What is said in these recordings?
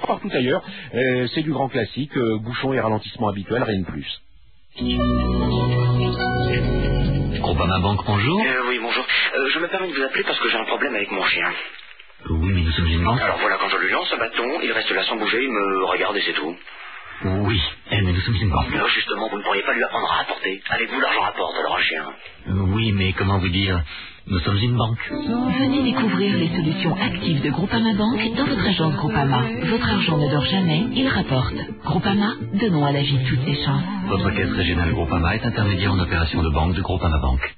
partout ailleurs. C'est du grand classique, bouchons et ralentissements habituels, rien de plus. Groupama Banque, bonjour. Oui, bonjour. Je me permets de vous appeler parce que j'ai un problème avec mon chien. Oui, mais nous sommes une banque. Alors voilà, quand je lui lance un bâton, il reste là sans bouger, il me regarde et c'est tout. Oui, mais nous sommes une banque. Alors justement, vous ne pourriez pas lui apprendre à rapporter. Avec vous, l'argent rapporte, alors un chien. Oui, mais comment vous dire, nous sommes une banque. Venez découvrir les solutions actives de Groupama Banque dans votre agence Groupama. Votre argent ne dort jamais, il rapporte. Groupama, donnons à la vie toutes ses chances. Votre caisse régionale Groupama est intermédiaire en opération de banque de Groupama Banque.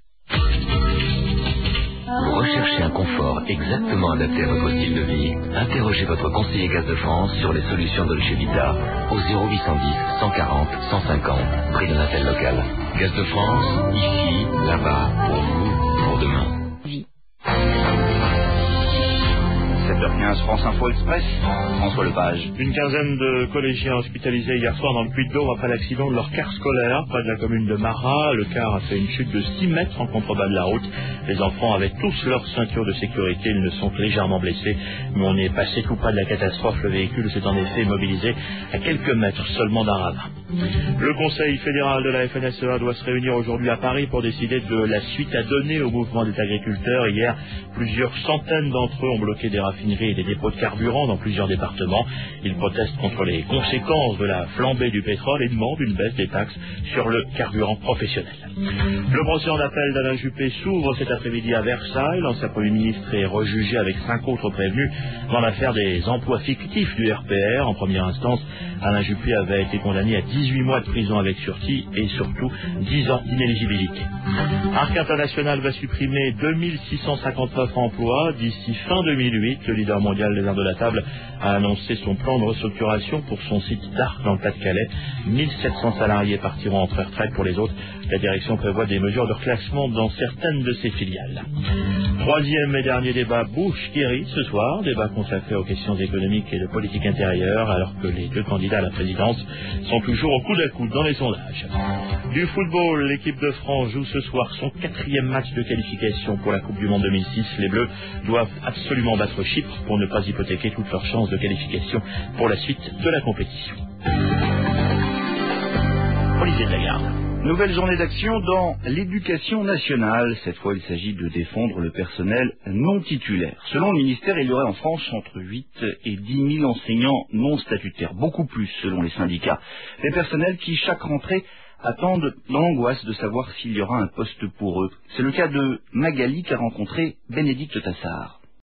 Vous recherchez un confort exactement adapté à votre style de vie? Interrogez votre conseiller Gaz de France sur les solutions Dolce Vita au 0810 140 150, prix d'un appel local. Gaz de France, ici, là-bas, pour vous, pour demain. 7h15, France Info Express, François Lepage. Une quinzaine de collégiens hospitalisés hier soir dans le Puy-de-Dôme après l'accident de leur car scolaire près de la commune de Marat. Le car a fait une chute de 6 mètres en contrebas de la route. Les enfants avaient tous leur ceinture de sécurité, ils ne sont que légèrement blessés, mais on est passé tout près de la catastrophe. Le véhicule s'est en effet mobilisé à quelques mètres seulement d'un ravin. Le Conseil fédéral de la FNSEA doit se réunir aujourd'hui à Paris pour décider de la suite à donner au mouvement des agriculteurs. Hier, plusieurs centaines d'entre eux ont bloqué des raffineries et des dépôts de carburant dans plusieurs départements. Ils protestent contre les conséquences de la flambée du pétrole et demandent une baisse des taxes sur le carburant professionnel. Le procès en appel d'Alain Juppé s'ouvre cet après-midi à Versailles. L'ancien Premier ministre est rejugé avec 5 autres prévenus dans l'affaire des emplois fictifs du RPR. En première instance, Alain Juppé avait été condamné à 18 mois de prison avec sursis et surtout 10 ans d'inéligibilité. Arc International va supprimer 2659 emplois d'ici fin 2008. Le leader mondial des arts de la table a annoncé son plan de restructuration pour son site d'Arc dans le Pas-de-Calais. 1700 salariés partiront en retraite. Pour les autres, la direction prévoit des mesures de reclassement dans certaines de ses filiales. Troisième et dernier débat Bush-Kerry ce soir, débat consacré aux questions économiques et de politique intérieure, alors que les deux candidats à la présidence sont toujours au coude à coude dans les sondages. Du football, l'équipe de France joue ce soir son 4e match de qualification pour la Coupe du Monde 2006. Les Bleus doivent absolument battre Chypre pour ne pas hypothéquer toutes leurs chances de qualification pour la suite de la compétition. Olivier de Lagarde. Nouvelle journée d'action dans l'éducation nationale. Cette fois, il s'agit de défendre le personnel non titulaire. Selon le ministère, il y aurait en France entre 8 et 10 000 enseignants non statutaires. Beaucoup plus selon les syndicats. Les personnels qui, chaque rentrée, attendent dans l'angoisse de savoir s'il y aura un poste pour eux. C'est le cas de Magali qu'a rencontré Bénédicte Tassard.